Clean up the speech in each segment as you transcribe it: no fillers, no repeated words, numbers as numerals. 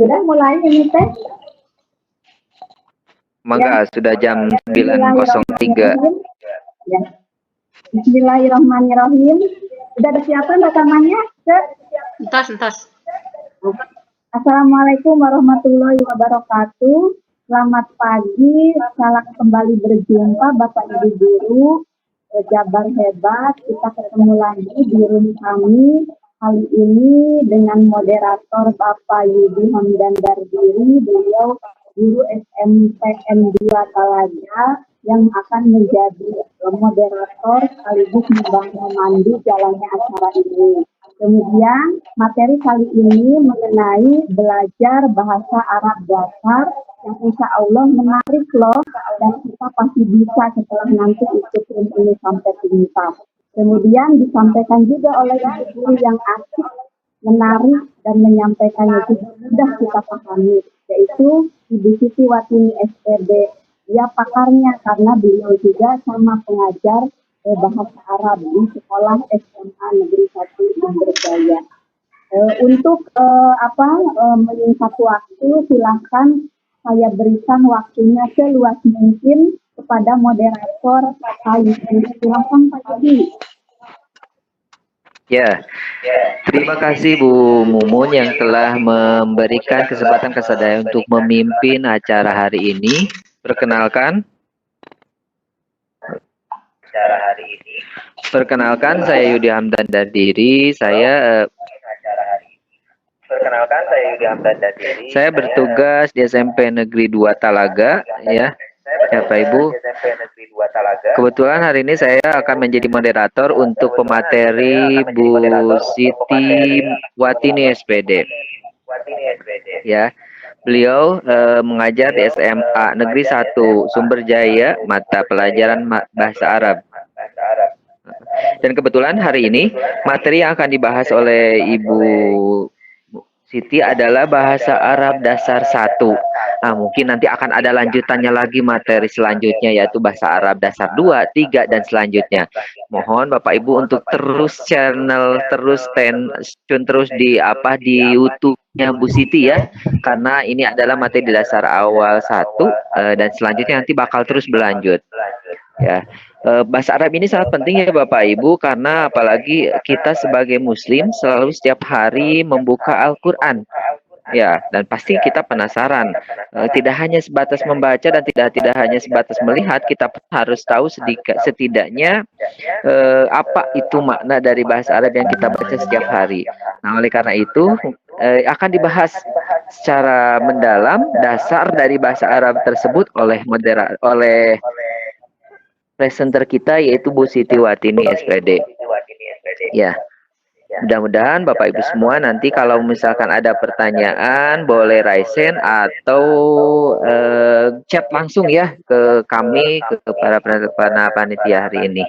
Sudah mulai ini teh? Mangga, sudah jam 9.03. Ya. Bismillahirrahmanirrahim. Sudah ada siapkan rekamannya? Entas. Assalamualaikum warahmatullahi wabarakatuh. Selamat pagi, salam kembali berjumpa Bapak Ibu Guru Jabar Hebat. Kita ketemu lagi di room kami kali ini dengan moderator Bapak Yudi Hamdan Dardiri, beliau guru SMPN 2 Talaga yang akan menjadi moderator sekaligus memandu jalannya acara ini. Kemudian materi kali ini mengenai belajar bahasa Arab dasar yang insya Allah menarik loh, dan kita pasti bisa setelah nanti ikut ini sampai tuntas. Kemudian disampaikan juga oleh guru yang aktif, menarik dan menyampaikannya juga mudah kita pahami, yaitu Ibu Siti Watini SPD. Dia pakarnya karena beliau juga sama pengajar bahasa Arab di sekolah SMA Negeri 1 Jaya. Untuk menyingkat waktu, silahkan saya berikan waktunya seluas mungkin kepada moderator Pak Yudi. Silahkan Pak Yudi. Ya, terima kasih Bu Mumun yang telah memberikan kesempatan ke saya untuk memimpin acara hari ini. Perkenalkan, saya Yudi Hamdan Dardiri. Saya bertugas di SMP Negeri 2 Talaga, ya. Bapak Ibu, kebetulan hari ini saya akan menjadi moderator untuk pemateri Bu Siti Watini SPD. Ya, beliau mengajar di SMA Negeri 1 Sumberjaya, mata pelajaran bahasa Arab. Dan kebetulan hari ini materi yang akan dibahas oleh Ibu Siti adalah bahasa Arab dasar 1. Nah, mungkin nanti akan ada lanjutannya lagi materi selanjutnya, yaitu bahasa Arab dasar 2, 3, dan selanjutnya. Mohon Bapak Ibu untuk terus terus di YouTube-nya Bu Siti ya, karena ini adalah materi dasar awal 1 dan selanjutnya nanti bakal terus berlanjut. Ya, bahasa Arab ini sangat penting ya Bapak Ibu, karena apalagi kita sebagai Muslim selalu setiap hari membuka Al-Quran. Ya, dan pasti kita penasaran. Tidak hanya sebatas membaca dan tidak hanya sebatas melihat, kita harus tahu setidaknya apa itu makna dari bahasa Arab yang kita baca setiap hari. Nah, oleh karena itu akan dibahas secara mendalam dasar dari bahasa Arab tersebut oleh presenter kita, yaitu Bu Siti Watini SPD. Ya, mudah-mudahan Bapak Ibu semua nanti kalau misalkan ada pertanyaan boleh raise hand atau chat langsung ya ke kami, ke para panitia hari ini.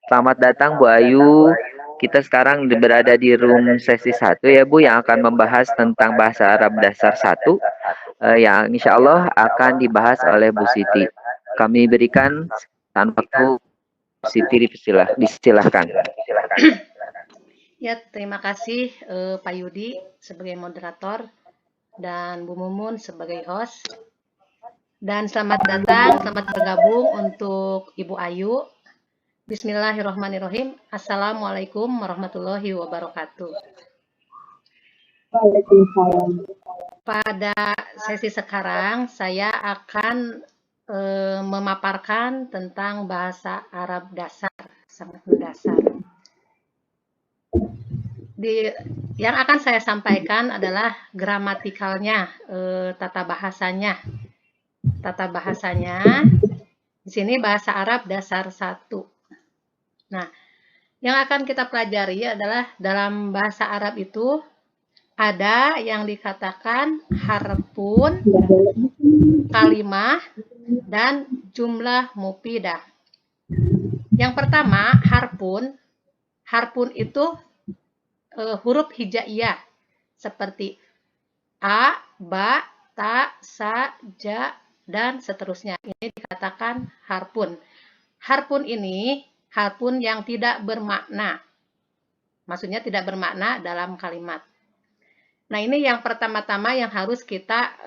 Selamat datang Bu Ayu. Kita sekarang berada di room sesi 1 ya Bu, yang akan membahas tentang bahasa Arab dasar 1 yang insya Allah akan dibahas oleh Bu Siti. Kami berikan tanpa waktu, Siti disilahkan. Ya, terima kasih Pak Yudi sebagai moderator dan Bu Mumun sebagai host. Dan selamat datang, selamat bergabung untuk Ibu Ayu. Bismillahirrahmanirrahim. Assalamualaikum warahmatullahi wabarakatuh. Waalaikumsalam. Pada sesi sekarang saya akan memaparkan tentang bahasa Arab dasar, sangat mendasar. Yang akan saya sampaikan adalah gramatikalnya, tata bahasanya. Tata bahasanya di sini bahasa Arab dasar 1. Nah, yang akan kita pelajari adalah dalam bahasa Arab itu ada yang dikatakan harfun, kalimah, dan jumlah mufidah. Yang pertama, harfun. Harfun itu huruf hijaiyah seperti a, ba, ta, sa, ja, dan seterusnya. Ini dikatakan harfun. Harfun ini harfun yang tidak bermakna. Maksudnya tidak bermakna dalam kalimat. Nah, ini yang pertama-tama yang harus kita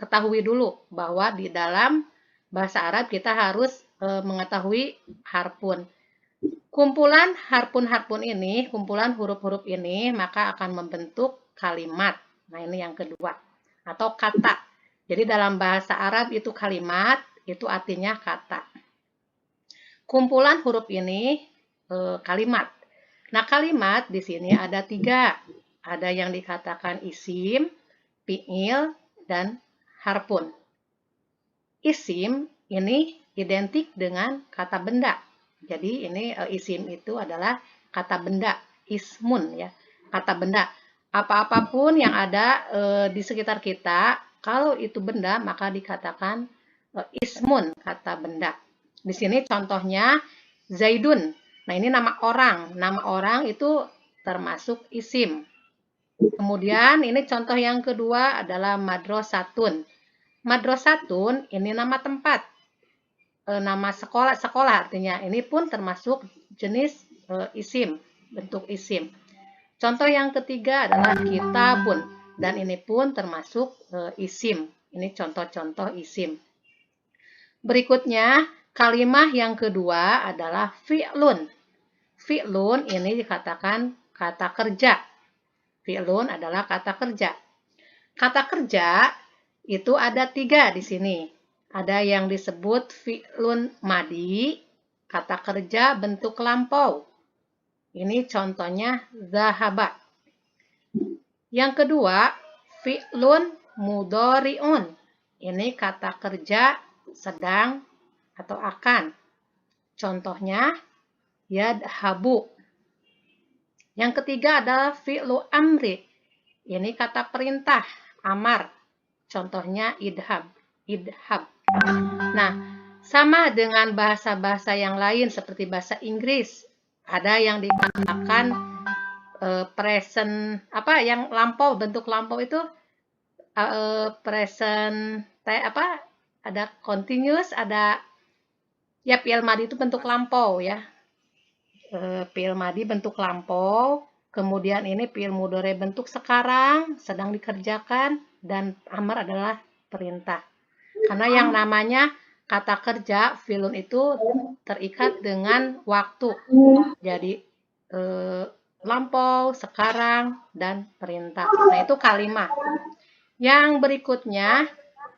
ketahui dulu, bahwa di dalam bahasa Arab kita harus mengetahui harpun. Kumpulan harpun-harpun ini, kumpulan huruf-huruf ini, maka akan membentuk kalimat. Nah, ini yang kedua. Atau kata. Jadi dalam bahasa Arab itu kalimat, itu artinya kata. Kumpulan huruf ini kalimat. Nah, kalimat di sini ada 3. Ada yang dikatakan isim, fi'il, dan harpun. Isim ini identik dengan kata benda. Jadi ini isim itu adalah kata benda, ismun ya, kata benda. Apa-apapun yang ada di sekitar kita, kalau itu benda maka dikatakan ismun, kata benda. Di sini contohnya Zaidun. Nah, ini nama orang. Nama orang itu termasuk isim. Kemudian ini contoh yang kedua adalah madrasatun. Madrasatun ini nama tempat. Nama sekolah artinya. Ini pun termasuk jenis isim, bentuk isim. Contoh yang ketiga adalah kitabun, dan ini pun termasuk isim. Ini contoh-contoh isim. Berikutnya, kalimat yang kedua adalah fi'lun. Fi'lun ini dikatakan kata kerja. Fi'lun adalah kata kerja. Kata kerja itu ada 3 di sini. Ada yang disebut fi'lun madi, kata kerja bentuk lampau. Ini contohnya zahaba. Yang kedua, fi'lun mudhari'un. Ini kata kerja sedang atau akan. Contohnya yadhabu. Yang ketiga adalah fi'lu amri. Ini kata perintah, amar. Contohnya idhab. Nah, sama dengan bahasa-bahasa yang lain seperti bahasa Inggris. Ada yang dikatakan present, yang lampau, bentuk lampau itu present, ada continuous, ada ya fi'il madi itu bentuk lampau ya. Fi'il madi bentuk lampau, kemudian ini fi'il mudhari bentuk sekarang, sedang dikerjakan, dan amar adalah perintah. Karena yang namanya kata kerja, fi'lun itu terikat dengan waktu. Jadi lampau, sekarang, dan perintah. Nah, itu kalimat. Yang berikutnya,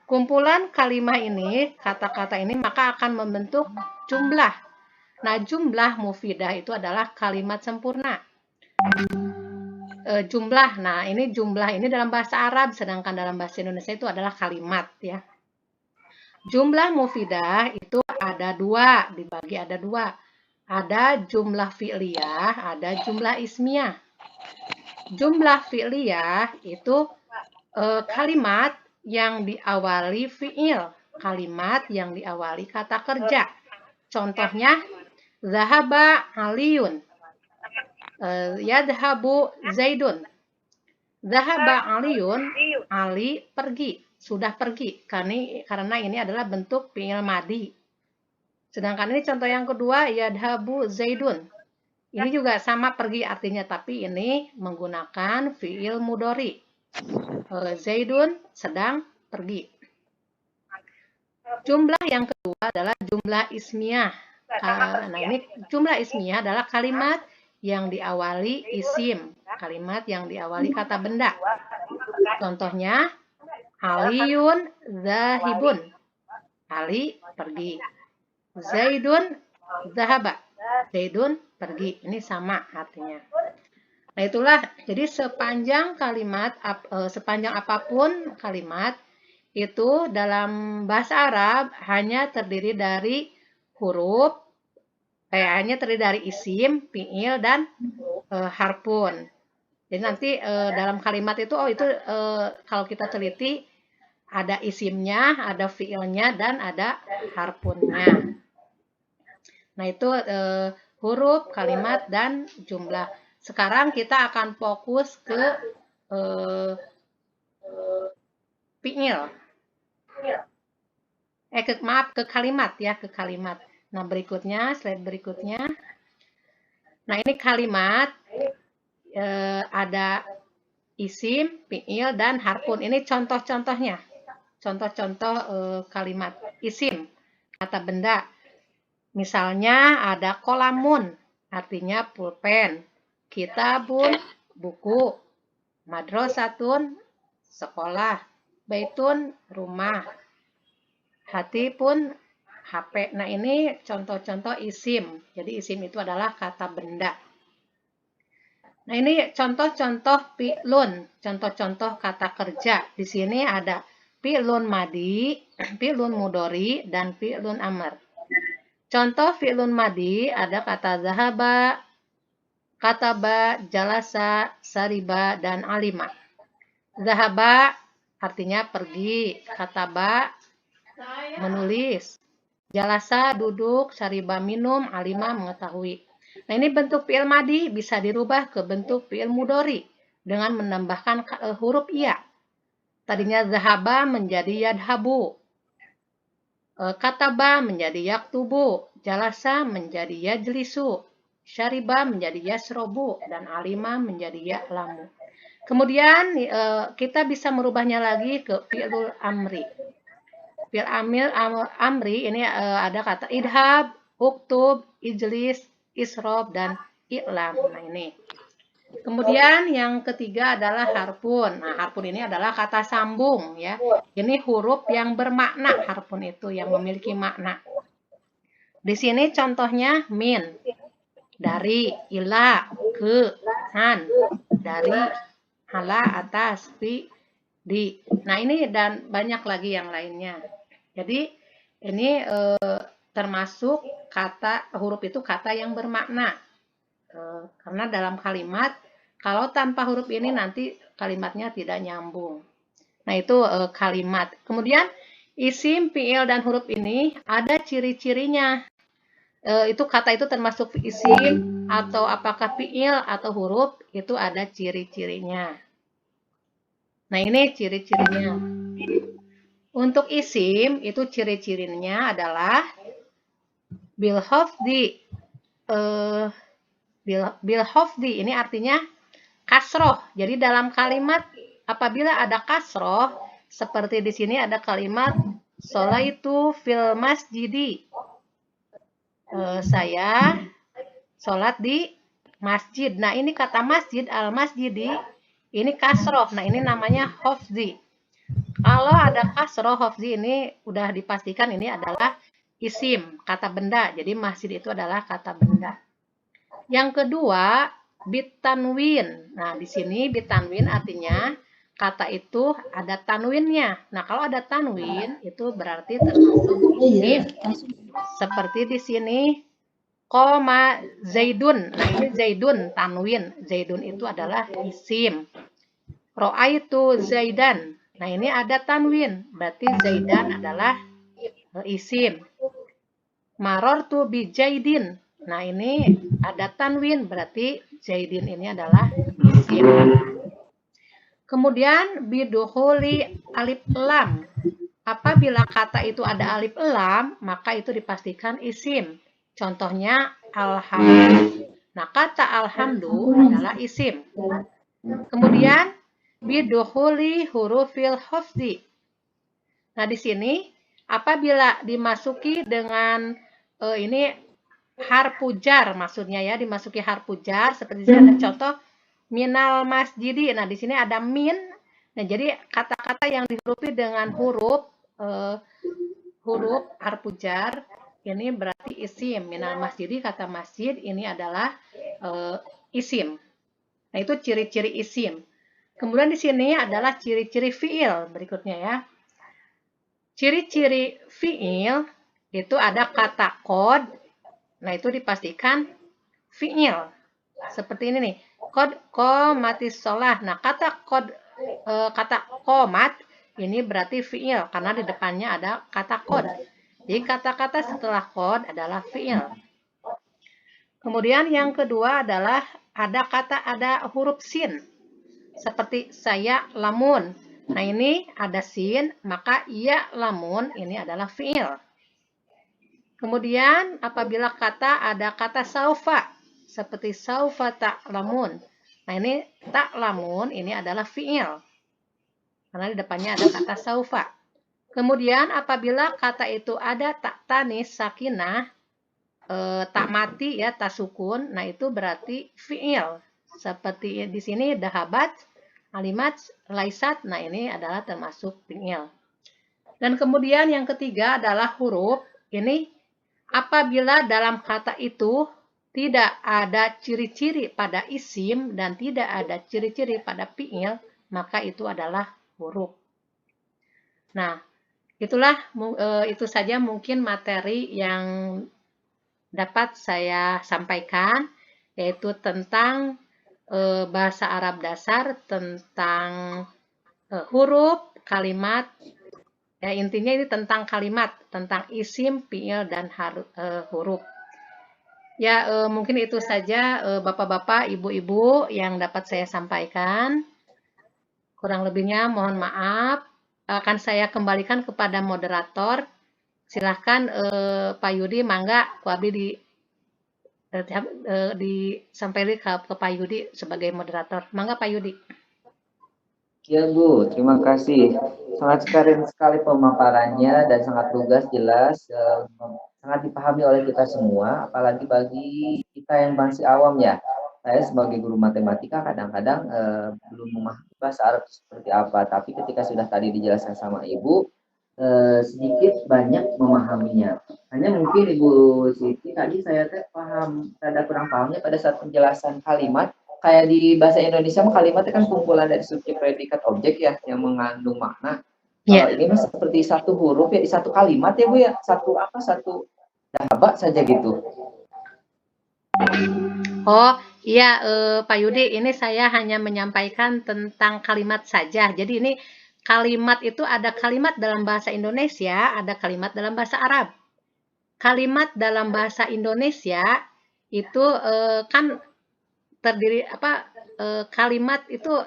kumpulan kalimat ini, kata-kata ini maka akan membentuk jumlah. Nah, jumlah mufidah itu adalah kalimat sempurna. Jumlah, nah ini jumlah ini dalam bahasa Arab, sedangkan dalam bahasa Indonesia itu adalah kalimat ya. Jumlah mufidah itu ada 2, dibagi ada 2. Ada jumlah fi'liyah, ada jumlah ismiyah. Jumlah fi'liyah itu kalimat yang diawali fi'il, kalimat yang diawali kata kerja. Contohnya zahaba aliyun, yadhabu zaidun. Zahaba aliyun, Ali pergi, sudah pergi. Karena ini adalah bentuk fi'il madi. Sedangkan ini contoh yang kedua, yadhabu zaidun. Ini juga sama pergi artinya, tapi ini menggunakan fi'il mudhari. Zaidun sedang pergi. Jumlah yang kedua adalah jumlah ismiyah. Nah, ini jumlah ismiyah adalah kalimat yang diawali isim, kalimat yang diawali kata benda. Contohnya, Aliyun zahibun. Ali pergi. Zaidun zahaba. Zaidun pergi. Ini sama artinya. Nah, itulah. Jadi sepanjang kalimat, sepanjang apapun kalimat, itu dalam bahasa Arab hanya terdiri dari huruf, hanya terdiri dari isim, fi'il, dan harpun. Jadi nanti dalam kalimat itu, kalau kita teliti, ada isimnya, ada fi'ilnya, dan ada harpunnya. Nah, itu huruf, kalimat, dan jumlah. Sekarang kita akan fokus ke fi'il. Ke kalimat ya, ke kalimat. Nah, berikutnya, slide berikutnya. Nah, ini kalimat ada isim, fi'il, dan harfun. Ini contoh-contohnya. Contoh-contoh kalimat isim, kata benda. Misalnya ada kolamun, artinya pulpen. Kitabun, buku. Madrasatun, sekolah. Baitun, rumah. Hati pun HP. Nah, ini contoh-contoh isim. Jadi isim itu adalah kata benda. Nah, ini contoh-contoh fi'lun, contoh-contoh kata kerja. Di sini ada fi'lun madi, fi'lun mudori, dan fi'lun amr. Contoh fi'lun madi ada kata zahaba, kataba, jalasa, sariba, dan alima. Zahaba artinya pergi, kataba menulis, jalasa duduk, sariba minum, alima mengetahui. Nah, ini bentuk fi'il madi bisa dirubah ke bentuk fi'il mudori dengan menambahkan huruf iya. Tadinya zahaba menjadi yadhabu, kataba menjadi yaktubu, jalasa menjadi yajlisu, syariba menjadi yasrobu, dan alima menjadi ya'lamu. Kemudian kita bisa merubahnya lagi ke fi'lul amri. Fi'il amri ini ada kata idhab, uktub, ijlis, isrob, dan i'lam. Nah, ini. Kemudian yang ketiga adalah harfun. Nah, harfun ini adalah kata sambung ya. Ini huruf yang bermakna, harfun itu yang memiliki makna. Di sini contohnya min, dari, ila, ke, an, dari, ala, atas, fi, di. Nah, ini dan banyak lagi yang lainnya. Jadi ini termasuk kata huruf itu kata yang bermakna. Karena dalam kalimat kalau tanpa huruf ini nanti kalimatnya tidak nyambung. Nah, itu kalimat. Kemudian isim, fi'il, dan huruf ini ada ciri-cirinya. Itu kata itu termasuk isim atau apakah fi'il atau huruf, itu ada ciri-cirinya. Nah, ini ciri-cirinya. Untuk isim itu ciri-cirinya adalah bil hafdi. Bil hafdi ini artinya kasroh. Jadi dalam kalimat apabila ada kasroh, seperti di sini ada kalimat sholaitu fil masjidi. Saya sholat di masjid. Nah, ini kata masjid, al-masjidi, ini kasroh. Nah, ini namanya hafzi. Kalau ada kasroh, hafzi ini udah dipastikan ini adalah isim, kata benda. Jadi masjid itu adalah kata benda. Yang kedua, bitanwin. Nah, di sini bitanwin artinya kata itu ada tanwinnya. Nah, kalau ada tanwin itu berarti termasuk isim. Seperti di sini koma zaidun. Nah, ini zaidun tanwin. Zaidun itu adalah isim. Ro'aitu zaidan. Nah, ini ada tanwin. Berarti zaidan adalah isim. Marortu bi jaidin. Nah, ini ada tanwin, berarti jaidin ini adalah isim. Kemudian bidukhuli alif lam. Apabila kata itu ada alif lam, maka itu dipastikan isim. Contohnya alhamdu. Nah, kata alhamdu adalah isim. Kemudian bidukhuli hurufil hafzi. Nah, di sini apabila dimasuki dengan ini harfu jar, maksudnya ya, dimasuki harfu jar, seperti di sini ada contoh minal masjidi. Nah, di sini ada min. Nah, jadi kata-kata yang dihurufi dengan huruf harfu jar ini berarti isim. Minal masjidi, kata masjid ini adalah isim. Nah, itu ciri-ciri isim. Kemudian di sini adalah ciri-ciri fiil berikutnya ya. Ciri-ciri fiil itu ada kata qad. Nah, itu dipastikan fiil. Seperti ini nih. Qad qomatis shalah. Nah, kata qomat ini berarti fiil karena di depannya ada kata qad. Jadi kata-kata setelah qad adalah fiil. Kemudian yang kedua adalah ada huruf sin. Seperti saya lamun. Nah, ini ada sin, maka iya lamun ini adalah fiil. Kemudian apabila ada kata saufa, seperti saufa ta'lamun. Nah, ini ta'lamun ini adalah fi'il. Karena di depannya ada kata saufa. Kemudian apabila kata itu ada tak tanis sakinah, tak mati ya, tak sukun, nah itu berarti fi'il. Seperti di sini dahabat, alimat, laisat, nah ini adalah termasuk fi'il. Dan kemudian yang ketiga adalah huruf. Ini apabila dalam kata itu tidak ada ciri-ciri pada isim dan tidak ada ciri-ciri pada fi'il, maka itu adalah huruf. Nah, itu saja mungkin materi yang dapat saya sampaikan, yaitu tentang bahasa Arab dasar, tentang huruf, kalimat, ya intinya ini tentang kalimat, tentang isim, fi'il, dan huruf. Ya, mungkin itu saja Bapak-bapak, Ibu-ibu yang dapat saya sampaikan. Kurang lebihnya mohon maaf. Akan saya kembalikan kepada moderator. Silahkan Pak Yudi, mangga ku abdi disampaikan ke Pak Yudi sebagai moderator. Mangga Pak Yudi. Ya Bu, terima kasih. Sangat keren sekali pemaparannya dan sangat lugas, jelas, sangat dipahami oleh kita semua, apalagi bagi kita yang masih awam ya. Saya sebagai guru matematika kadang-kadang belum memahami bahasa Arab seperti apa, tapi ketika sudah tadi dijelaskan sama Ibu, sedikit banyak memahaminya. Hanya mungkin Ibu Siti tadi saya paham, rada kurang pahamnya pada saat penjelasan kalimat. Kayak di bahasa Indonesia kalimat kan kumpulan dari subjek, predikat, objek ya yang mengandung makna. Kalau ini mah seperti satu huruf ya di satu kalimat ya Bu ya, satu dahaba saja gitu. Oh iya Pak Yudi, ini saya hanya menyampaikan tentang kalimat saja. Jadi ini kalimat itu ada kalimat dalam bahasa Indonesia, ada kalimat dalam bahasa Arab. Kalimat dalam bahasa Indonesia itu kan terdiri kalimat itu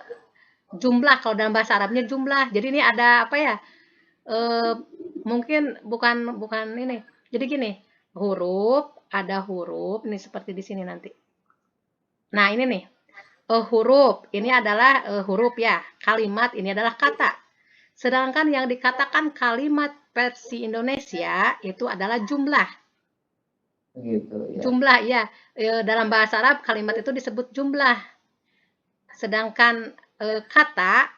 jumlah, kalau dalam bahasa Arabnya jumlah. Jadi ini ada apa ya? Mungkin bukan ini. Jadi gini, ada huruf ini seperti di sini nanti. Nah, ini nih. Huruf ini adalah huruf ya. Kalimat ini adalah kata. Sedangkan yang dikatakan kalimat versi Indonesia itu adalah jumlah. Gitu ya. Jumlah ya, dalam bahasa Arab kalimat itu disebut jumlah. Sedangkan kata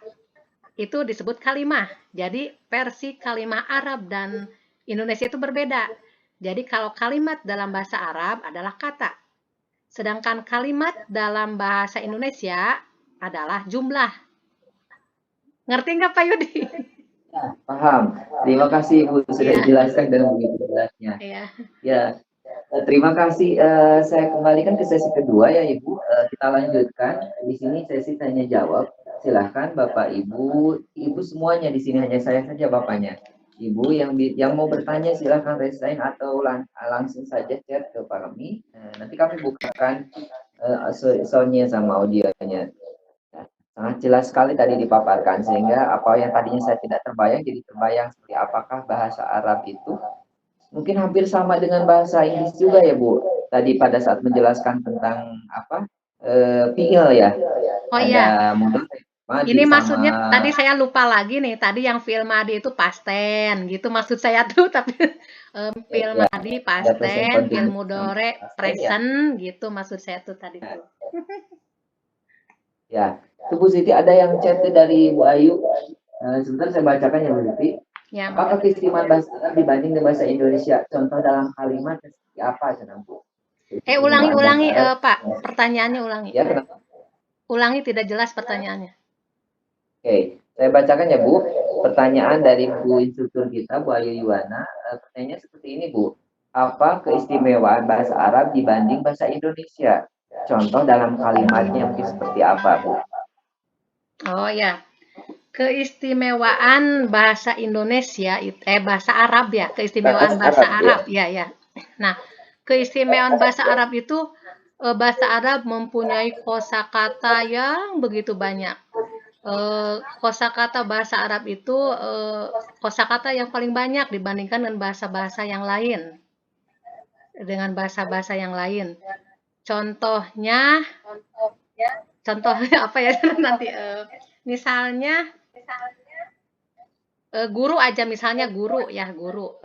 itu disebut kalimah. Jadi versi kalimah Arab dan Indonesia itu berbeda. Jadi kalau kalimat dalam bahasa Arab adalah kata. Sedangkan kalimat dalam bahasa Indonesia adalah jumlah. Ngerti nggak Pak Yudi? Ya, paham. Terima kasih Ibu sudah dijelaskan dengan begitu jelasnya. Ya. Terima kasih. Saya kembalikan ke sesi kedua ya Ibu. Kita lanjutkan. Di sini sesi tanya jawab. Silahkan Bapak Ibu semuanya di sini, hanya saya saja Bapaknya. Ibu yang mau bertanya silahkan raise hand atau langsung saja chat ke kami. Nanti kami bukakan soundnya sama audionya. Sangat jelas sekali tadi dipaparkan, sehingga apa yang tadinya saya tidak terbayang jadi terbayang, seperti apakah bahasa Arab itu mungkin hampir sama dengan bahasa Inggris juga ya Bu. Tadi pada saat menjelaskan tentang fi'il ya. Oh iya. Ini sama... maksudnya tadi saya lupa lagi nih. Tadi yang fi'il madi itu past tense gitu maksud saya tuh, tapi fi'il madi past tense, fi'il mudhari present gitu maksud saya tuh tadi tuh. Ya, itu Bu Siti ada yang chat dari Bu Ayu. Sebentar saya bacakan ya Bu Siti. Ya, apakah keistimewaan bahasa Arab dibanding dengan bahasa Indonesia? Contoh dalam kalimat seperti apa, Bu? Ulangi Pak, pertanyaannya ulangi. Ya, kenapa? Ulangi, tidak jelas pertanyaannya. Oke, saya bacakan ya Bu. Pertanyaan dari Bu instruktur kita, Bu Ayu Yuwana. Pertanyaannya seperti ini Bu. Apa keistimewaan bahasa Arab dibanding bahasa Indonesia? Contoh dalam kalimatnya mungkin seperti apa Bu? Oh ya. Keistimewaan bahasa Indonesia bahasa Arab ya, keistimewaan bahasa Arab ya. Nah, keistimewaan bahasa Arab itu bahasa Arab mempunyai kosakata yang begitu banyak. Kosakata bahasa Arab itu kosakata yang paling banyak dibandingkan dengan bahasa-bahasa yang lain. contohnya apa ya nanti misalnya guru aja, misalnya guru ya, guru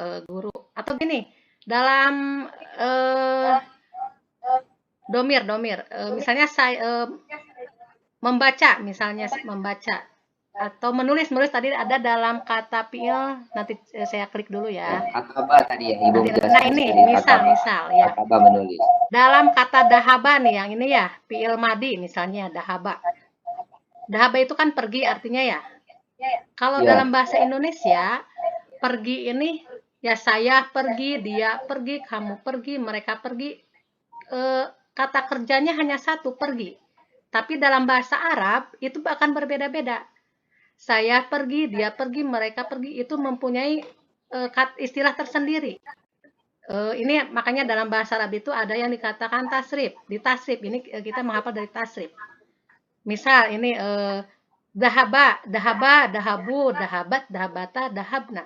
atau gini dalam domir misalnya saya membaca, misalnya membaca atau menulis tadi ada dalam kata fiil, nanti saya klik dulu ya. Kataba tadi ya, Ibu Nah menjelaskan ini dari misal ya, kataba menulis. dalam kata dahaba nih yang ini ya, fiil madi misalnya dahaba. Dahaba itu kan pergi artinya ya. Kalau Ya. dalam bahasa Indonesia, pergi ini ya saya pergi, dia pergi, kamu pergi, mereka pergi. Kata kerjanya hanya satu, pergi. Tapi dalam bahasa Arab itu akan berbeda-beda. Saya pergi, dia pergi, mereka pergi, itu mempunyai istilah tersendiri. Ini makanya dalam bahasa Arab itu ada yang dikatakan tasrif. Di tasrif ini kita menghafal dari tasrif. Misal ini dahaba, dahabu, dahabat, dahabata, dahabna.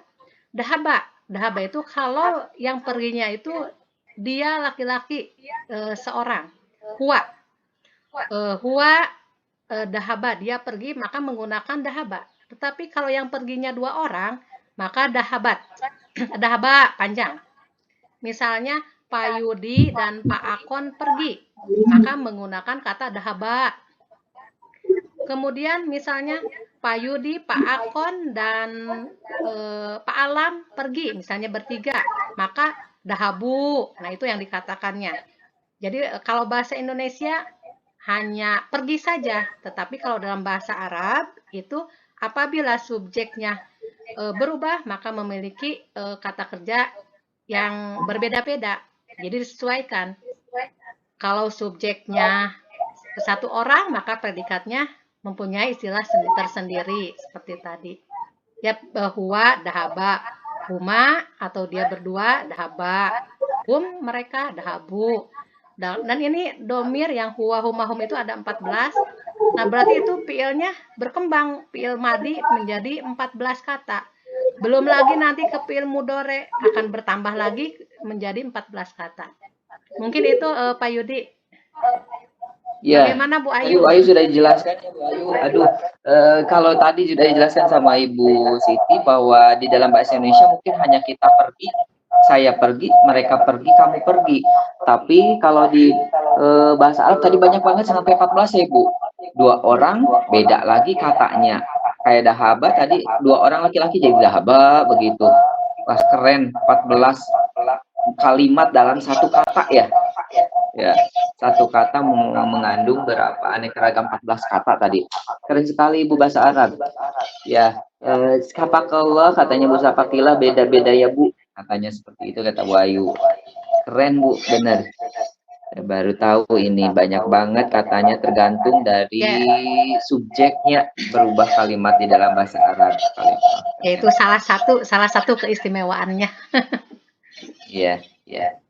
Dahaba itu kalau yang perginya itu dia laki-laki seorang. Huwa dahaba, dia pergi maka menggunakan dahaba. Tetapi kalau yang perginya 2 orang, maka dahabat. Dahaba panjang. Misalnya Pak Yudi dan Pak Akon pergi, maka menggunakan kata dahaba. Kemudian misalnya Pak Yudi, Pak Akon, dan Pak Alam pergi, misalnya bertiga, maka dahabu. Nah itu yang dikatakannya. Jadi kalau bahasa Indonesia hanya pergi saja, tetapi kalau dalam bahasa Arab itu apabila subjeknya berubah maka memiliki kata kerja yang berbeda-beda. Jadi disesuaikan. Kalau subjeknya satu orang maka predikatnya mempunyai istilah tersendiri seperti tadi. Ya, huwa dahaba, huma atau dia berdua dahaba, mereka dahabu. Dan ini domir yang huwa huma hum itu ada 14. Nah, berarti itu fiilnya berkembang, fiil madi menjadi 14 kata. Belum lagi nanti ke fiil mudore akan bertambah lagi menjadi 14 kata. Mungkin itu Pak Yudi. Ya. Bagaimana Bu Ayu? Ayu sudah dijelaskan ya Bu Ayu. Aduh, kalau tadi sudah dijelaskan sama Ibu Siti bahwa di dalam bahasa Indonesia mungkin hanya kita pergi, saya pergi, mereka pergi, kamu pergi. Tapi kalau di bahasa Arab tadi banyak banget sampai 14 ya Bu. 2 orang beda lagi katanya. Kayak dahaba tadi 2 orang laki-laki jadi dahaba begitu. Wah keren, 14 kalimat dalam satu kata ya. Ya, satu kata mengandung berapa aneka ragam 14 kata tadi. Keren sekali Ibu bahasa Arab. Ya, kapakallah katanya Bu Sapakila beda-beda ya Bu. Katanya seperti itu kata Bu Ayu. Keren Bu, benar. Saya baru tahu ini banyak banget katanya tergantung dari subjeknya berubah kalimat di dalam bahasa Arab. Ya itu salah satu keistimewaannya. Iya, ya.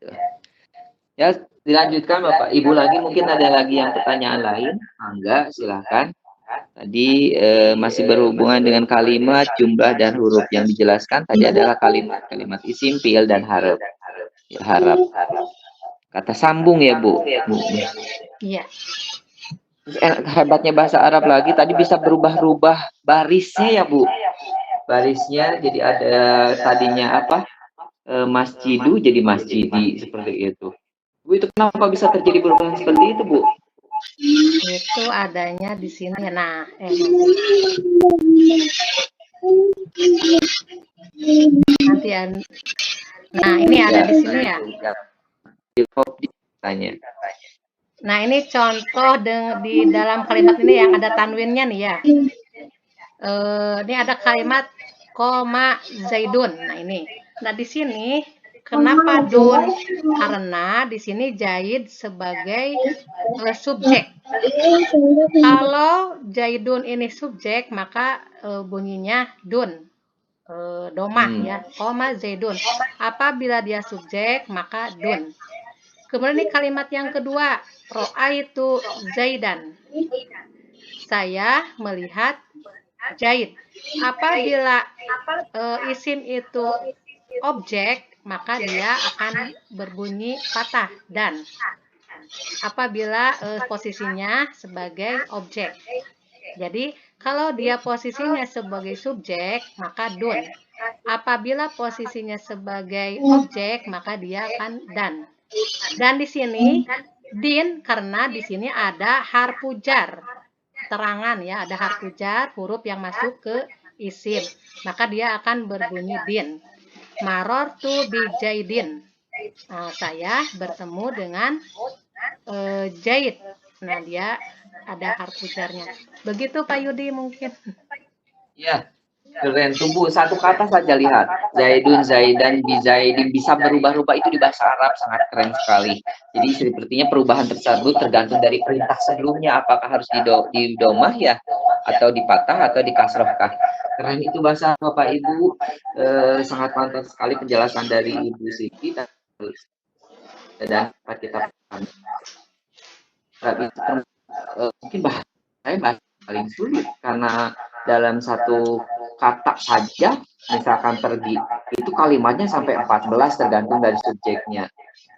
Ya, dilanjutkan Bapak. Ibu lagi mungkin ada lagi yang pertanyaan lain? Enggak, silahkan. Tadi masih berhubungan dengan kalimat, jumlah, dan huruf yang dijelaskan. Tadi adalah kalimat isim, fiil, dan harap. Ya, harap. Kata sambung ya Bu. Iya. Hebatnya bahasa Arab lagi, tadi bisa berubah-ubah barisnya ya Bu. Barisnya jadi ada tadinya apa? Masjidu jadi masjidi, seperti itu. Bu, itu kenapa bisa terjadi perubahan seperti itu, Bu? Itu adanya di sini. Nah, nanti nah ini ada di sini ya. Nah ini contoh di dalam kalimat ini yang ada tanwinnya nih ya. Ini ada kalimat koma zaidun. Nah ini. Nah di sini kenapa dun? Karena di sini Zaid sebagai subjek. Kalau Zaidun ini subjek, maka bunyinya dun. Domah ya, koma Zaidun. Apabila dia subjek, maka dun. Kemudian ini kalimat yang kedua, ro'aitu Zaidan. Saya melihat Zaid. Apabila isim itu objek, maka dia akan berbunyi patah dan. apabila posisinya sebagai objek. Jadi, kalau dia posisinya sebagai subjek, maka dun. Apabila posisinya sebagai objek, maka dia akan dan. Dan di sini din karena di sini ada harfu jar. Terangan ya, ada harfu jar, huruf yang masuk ke isim. Maka dia akan berbunyi din. Marortu bijaidin. Nah, saya bertemu dengan Jaid. Nah, dia ada harfu jarnya. Begitu Pak Yudi mungkin. Ya, keren. Tunggu satu kata saja lihat. Zaidun, Zaidan, Bizaidin bisa berubah-ubah itu di bahasa Arab sangat keren sekali. Jadi sepertinya perubahan tersebut tergantung dari perintah sebelumnya. Apakah harus di domah ya, atau di patah atau di kasrohkah. Keren itu bahasa Bapak Ibu. Sangat mantap sekali penjelasan dari Ibu Siti dan kita mungkin bahasa paling sulit karena dalam satu kata saja misalkan pergi itu kalimatnya sampai 14 tergantung dari subjeknya.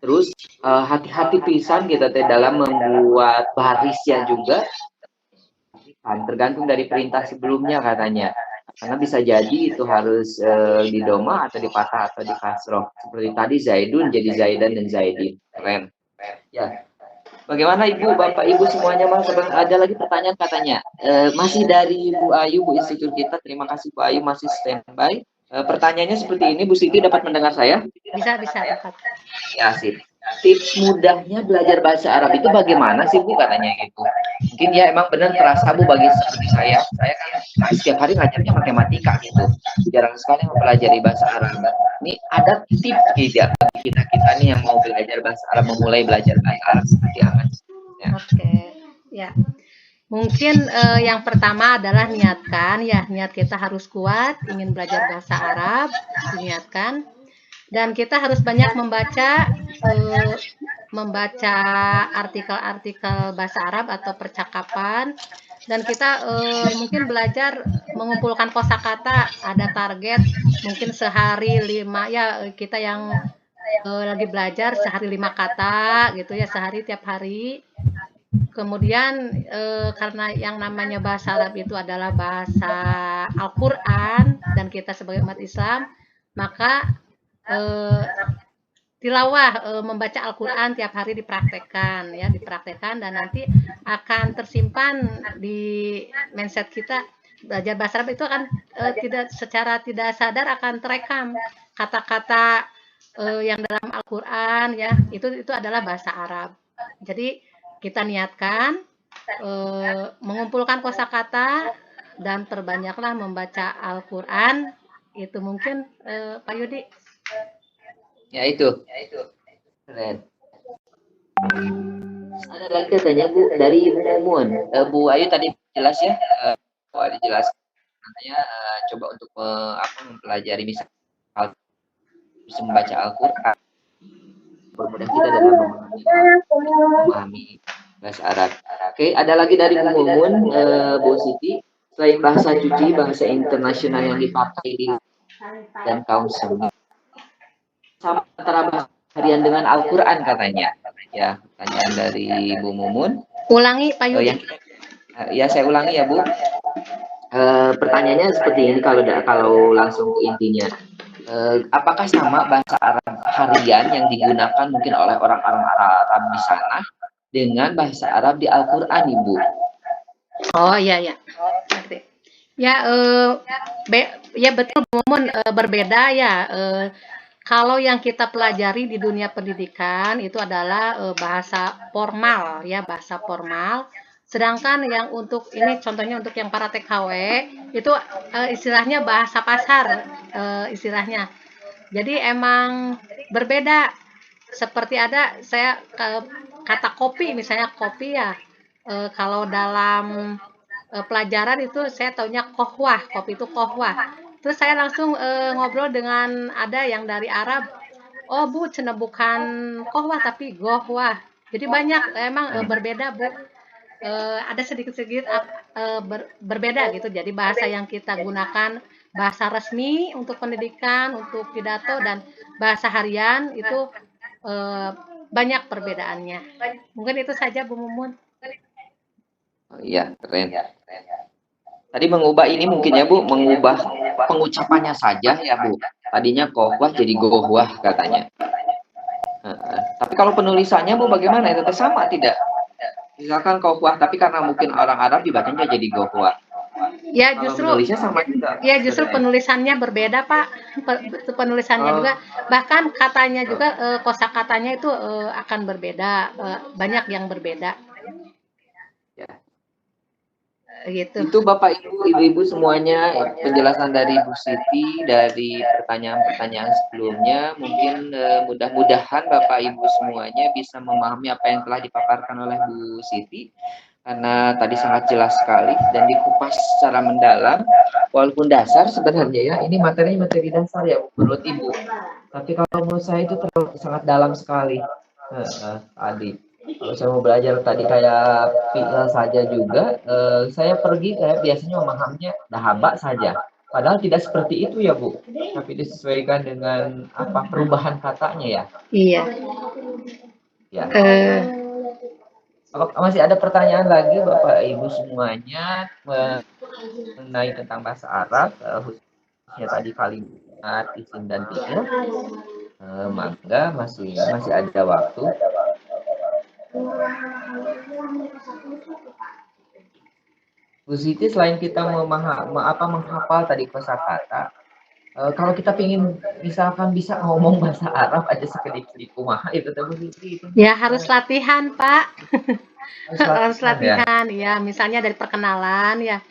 Terus hati-hati pisan kita dalam membuat barisnya juga tergantung dari perintah sebelumnya katanya. Karena bisa jadi itu harus di doma atau di patah atau di kasroh. Seperti tadi Zaidun jadi Zaidan dan Zaidin. Keren. Ya. Bagaimana Ibu, Bapak, Ibu semuanya Mas? Ada lagi pertanyaan katanya. Masih dari Bu Ayu, Bu Institut kita. Terima kasih Bu Ayu masih standby. Pertanyaannya seperti ini, Bu Siti dapat mendengar saya? Bisa dapat. Ya, sip. Tips mudahnya belajar bahasa Arab itu bagaimana sih Bu katanya gitu. Mungkin ya emang benar terasa Bu bagi seperti saya. Saya kan setiap hari ngajarnya matematika gitu. Jarang sekali mempelajari bahasa Arab. Ini ada tips gitu ya bagi kita nih yang mau belajar bahasa Arab, memulai belajar bahasa Arab seperti apa? Ya. Oke, ya. Mungkin yang pertama adalah niatkan ya, niat kita harus kuat, ingin belajar bahasa Arab, diniatkan. Dan kita harus banyak membaca artikel-artikel bahasa Arab atau percakapan. Dan kita mungkin belajar mengumpulkan kosakata, ada target mungkin sehari 5 ya, kita yang lagi belajar sehari 5 kata gitu ya, sehari tiap hari. Kemudian karena yang namanya bahasa Arab itu adalah bahasa Al-Quran dan kita sebagai umat Islam, maka tilawah membaca Al-Quran tiap hari dipraktekkan ya, dipraktekkan dan nanti akan tersimpan di mindset kita. Belajar bahasa Arab itu akan secara tidak sadar akan terekam kata-kata yang dalam Al-Quran ya, itu adalah bahasa Arab. Jadi kita niatkan mengumpulkan kosakata dan perbanyaklah membaca Al-Quran. Itu mungkin Pak Yudi. Ya itu. Keren. Ada lagi katanya Bu dari Ibu Mumun. Bu Ayu tadi jelas ya. Bu Ayu jelas. Katanya coba untuk mempelajari misalnya bisa membaca Al-Quran. Bermudah kita dalam memahami bahasa Arab. Oke, ada lagi dari Bu Mumun, Bu Siti. Selain bahasa cuci, bahasa internasional yang dipakai di dan kaum seni. Sama antara bahasa harian dengan Al-Quran katanya. Ya, pertanyaan dari Bu Mumun. Ulangi Pak Yudi. Ya, saya ulangi ya Bu. Pertanyaannya seperti ini kalau langsung ke intinya. Apakah sama bahasa Arab harian yang digunakan mungkin oleh orang-orang Arab di sana dengan bahasa Arab di Al-Quran, Ibu? Oh iya. Ya, ya betul Bu Mumun, berbeda ya. Kalau yang kita pelajari di dunia pendidikan itu adalah bahasa formal ya, bahasa formal. Sedangkan yang untuk ini contohnya untuk yang para TKW itu istilahnya bahasa pasar istilahnya. Jadi emang berbeda. Seperti ada saya kata kopi misalnya kopi ya. Kalau dalam pelajaran itu saya taunya kohwah, kopi itu kohwah. Terus saya langsung ngobrol dengan ada yang dari Arab. Oh Bu, cenah bukan kohwah tapi gohwah. Jadi banyak emang berbeda Bu. Ada sedikit-sedikit berbeda gitu. Jadi bahasa yang kita gunakan bahasa resmi untuk pendidikan, untuk pidato dan bahasa harian itu banyak perbedaannya. Mungkin itu saja Bu Mumun. Oh, iya, keren. Tadi mengubah ini mungkin ya Bu, mengubah pengucapannya saja ya Bu. Tadinya kohwah jadi gohwah katanya. Tapi kalau penulisannya Bu bagaimana? Itu sama tidak? Misalkan kohwah, tapi karena mungkin orang Arab dibacanya jadi gohwah. Ya Kalau justru menulisnya sama juga. Ya justru sebenarnya. penulisannya berbeda Pak. Penulisannya Oh, juga, bahkan katanya juga kosakatanya itu akan berbeda, banyak yang berbeda ya. gitu. Itu Bapak Ibu, Ibu-ibu semuanya penjelasan dari Bu Siti dari pertanyaan-pertanyaan sebelumnya. Mungkin mudah-mudahan Bapak Ibu semuanya bisa memahami apa yang telah dipaparkan oleh Bu Siti karena tadi sangat jelas sekali dan dikupas secara mendalam. Walaupun dasar sebenarnya ya, ini materinya materi dasar ya menurut Ibu. Tapi kalau menurut saya itu sangat dalam sekali. Tadi kalau saya mau belajar tadi kayak fi'il saja juga, saya biasanya memahaminya dahaba saja. Padahal tidak seperti itu ya Bu, tapi disesuaikan dengan apa perubahan katanya ya. Iya. Ya. Eh, Masih ada pertanyaan lagi Bapak Ibu semuanya mengenai tentang bahasa Arab, khususnya tadi kalimat isim dan fi'il. Mangga masih ada waktu. Bu Siti, selain kita menghafal tadi kosakata, kalau kita ingin misalkan bisa ngomong bahasa Arab aja sekedip-sedikit kumaha itu Bu Siti itu. ya harus latihan Pak. Harus ya. latihan ya, misalnya dari perkenalan ya.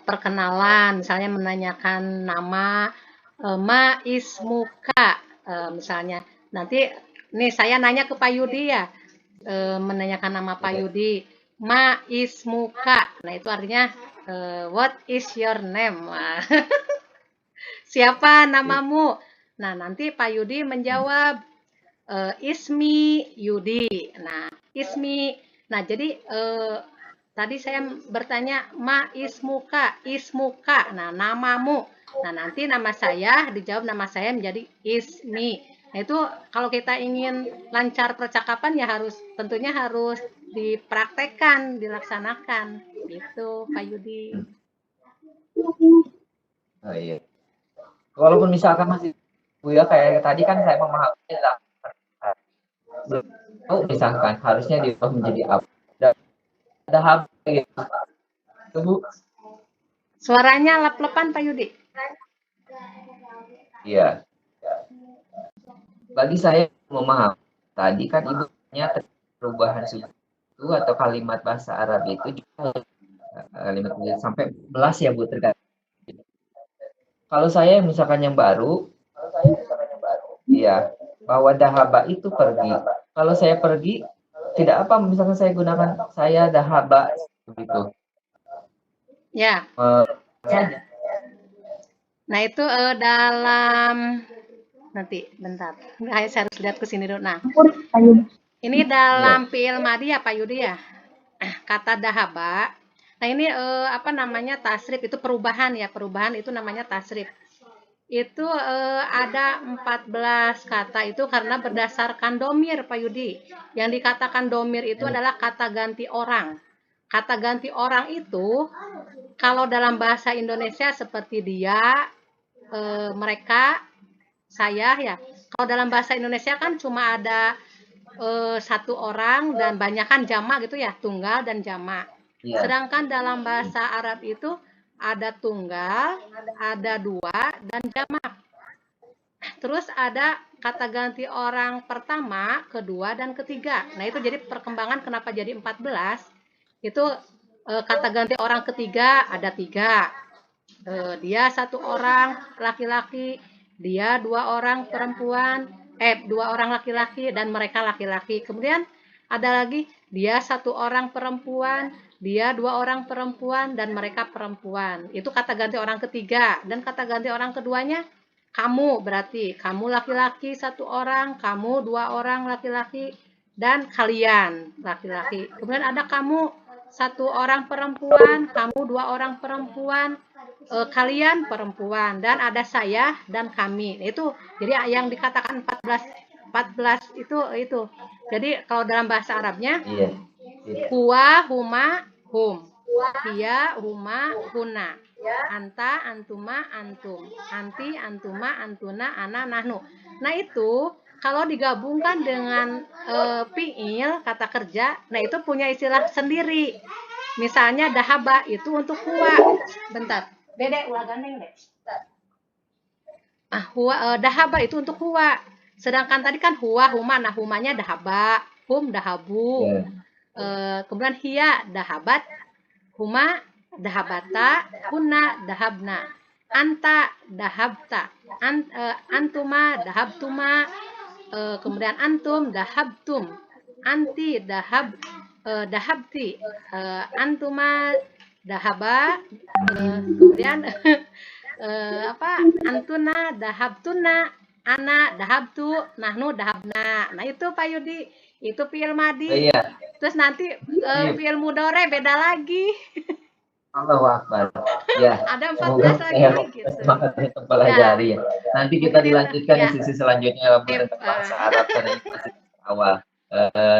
Perkenalan misalnya menanyakan nama, ma ismuka, misalnya nanti nih saya nanya ke Pak Yudi ya, menanyakan nama Pak Yudi, ma ismuka, nah itu artinya what is your name. Nah, siapa namamu? Nah nanti Pak Yudi menjawab ismi Yudi. Nah ismi, nah jadi tadi saya bertanya ma ismuka, ismuka, nah namamu. Nah nanti nama saya dijawab nama saya menjadi ismi. Nah itu kalau kita ingin lancar percakapan ya tentunya harus dipraktekkan, dilaksanakan gitu Pak Yudi. Oh iya. Walaupun misalkan masih Bu ya kayak tadi kan saya memahami lah. Belum misalkan harusnya diubah menjadi apa? Ada hal gitu Bu. Suaranya lep-lepan Pak Yudi. Iya. Bagi saya memahami tadi kan ibunya perubahan suku atau kalimat bahasa Arab itu juga kalimat sampai belas ya Bu tergantung. Kalau saya misalkan yang baru, iya bahwa dahaba itu pergi. Kalau saya pergi tidak apa misalkan saya gunakan saya dahaba gitu. Ya. Saja. Nah itu dalam nanti bentar. Saya harus lihat ke sini dulu. Nah, ini dalam fi'il madi ya Pak Yudi ya. Kata dahaba. Nah ini apa namanya tasrif itu perubahan ya, perubahan itu namanya tasrif. Itu ada 14 kata itu karena berdasarkan domir Pak Yudi. Yang dikatakan domir itu adalah kata ganti orang. Kata ganti orang itu kalau dalam bahasa Indonesia seperti dia, mereka, saya ya. Kalau dalam bahasa Indonesia kan cuma ada satu orang dan banyak kan jamak gitu ya, tunggal dan jamak. Sedangkan dalam bahasa Arab itu ada tunggal, ada dua, dan jamak. Terus ada kata ganti orang pertama, kedua, dan ketiga. Nah itu jadi perkembangan kenapa jadi 14. Itu kata ganti orang ketiga ada 3. Dia 1 orang laki-laki, dia 2 orang perempuan, 2 orang laki-laki dan mereka laki-laki. Kemudian ada lagi dia 1 orang perempuan, dia 2 orang perempuan dan mereka perempuan. Itu kata ganti orang ketiga. Dan kata ganti orang keduanya kamu, berarti kamu laki-laki 1 orang, kamu 2 orang laki-laki dan kalian laki-laki. Kemudian ada kamu 1 orang perempuan, kamu 2 orang perempuan, kalian perempuan, dan ada saya dan kami. Itu jadi yang dikatakan 14 14 itu. Jadi kalau dalam bahasa Arabnya Iya. huwa, huma, hum. Hiya, huma, huna. Anta, antuma, antum. Anti, antuma, antuna, ana, nahnu. Nah itu kalau digabungkan dengan fiil, kata kerja, nah itu punya istilah sendiri. Misalnya dahaba itu untuk huwa. Bentar. Dedek ulah gandeng deh. Dahaba itu untuk huwa. Sedangkan tadi kan huwa, huma, nah humanya dahaba, hum dahabu. Kemudian hiya dahabat, huma dahabata, hunna dahabna, anta dahabta, antuma dahabtuma, kemudian antum dahabtum, anti dahabti, antuma dahaba, kemudian antuna dahabtuna, ana dahabtu, nahnu dahabna. Nah itu Pak Yudi, itu fi'il madi. Iya. Terus nanti fi'il mudhore beda lagi. Allahu Akbar. Ya. Ada 14 Semoga lagi saya gitu. semangat untuk pelajari ya. Nanti kita dilanjutkan di Ya. sisi selanjutnya tentang bahasa Arab karena ini masih awal.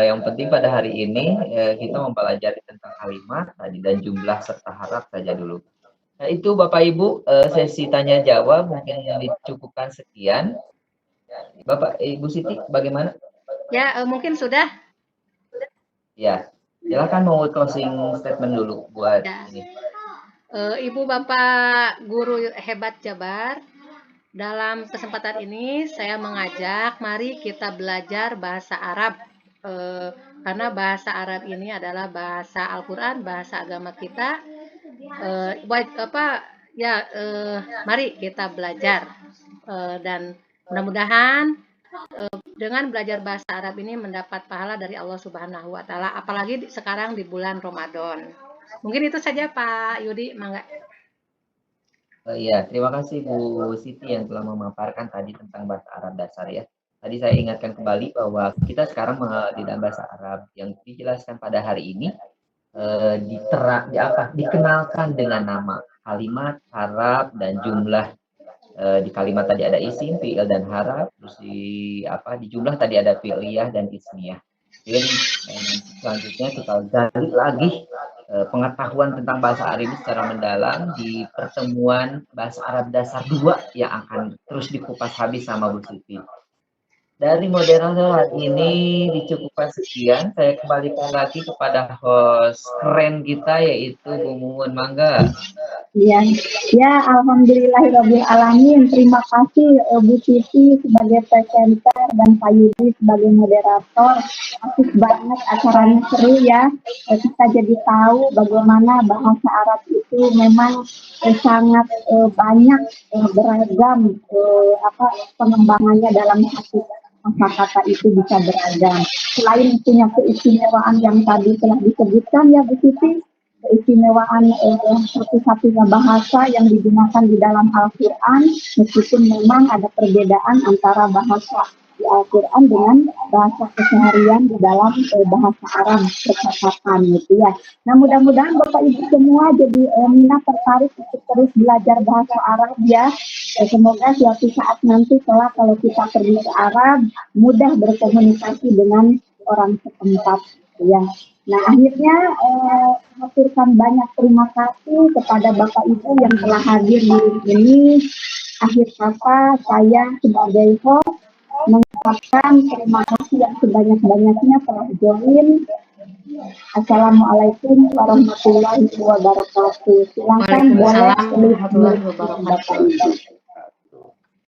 Yang penting pada hari ini kita mempelajari tentang kalimat tadi dan jumlah serta harap saja dulu. Nah, itu Bapak Ibu sesi tanya jawab mungkin dicukupkan sekian. Bapak Ibu Siti bagaimana? Ya, mungkin sudah. Ya, silakan mau closing statement dulu buat Ya. ini. Ibu Bapak guru hebat Jabar, dalam kesempatan ini saya mengajak mari kita belajar bahasa Arab. Karena bahasa Arab ini adalah bahasa Al-Qur'an, bahasa agama kita. Mari kita belajar dan mudah-mudahan dengan belajar bahasa Arab ini mendapat pahala dari Allah Subhanahu wa taala, apalagi sekarang di bulan Ramadan. Mungkin itu saja Pak Yudi, mangga. Iya, terima kasih Bu Siti yang telah memaparkan tadi tentang bahasa Arab dasar ya. Tadi saya ingatkan kembali bahwa kita sekarang di dalam bahasa Arab yang dijelaskan pada hari ini dikenalkan dengan nama kalimat, harap, dan jumlah. Di kalimat tadi ada isim, fi'il, dan harap. Terus di jumlah tadi ada fi'liyah dan ismiyah. Jadi selanjutnya kita gali lagi pengetahuan tentang bahasa Arab ini secara mendalam di pertemuan bahasa Arab dasar 2 yang akan terus dikupas habis sama Bu Siti. Dari moderator hari ini dicukupkan sekian. Saya kembalikan lagi kepada host keren kita yaitu Bu Mumun, mangga. Ya, alhamdulillahirabbil alamin. Terima kasih Bu Siti sebagai presenter dan Pak Yudi sebagai moderator. Asik banget acaranya, seru ya. Kita jadi tahu bagaimana bahasa Arab itu memang sangat banyak beragam pengembangannya dalam satu kata-kata itu bisa beragam. Selain punya keistimewaan yang tadi telah disebutkan ya Bu Siti, keistimewaan satu-satunya bahasa yang digunakan di dalam Al-Quran, meskipun memang ada perbedaan antara bahasa di Al-Quran dengan bahasa keseharian di dalam bahasa Arab percakapan gitu ya. Nah mudah-mudahan Bapak Ibu semua jadi minat tertarik untuk terus belajar bahasa Arab ya. Semoga suatu saat nanti kalau kita pergi ke Arab mudah berkomunikasi dengan orang setempat ya. Nah akhirnya mengaturkan banyak terima kasih kepada Bapak Ibu yang telah hadir di sini. Akhir kata saya sebagai host mengucapkan terima kasih yang sebanyak-banyaknya telah join. Assalamualaikum warahmatullahi wabarakatuh. Silakan boleh Waalaikumsalam warahmatullahi wabarakatuh.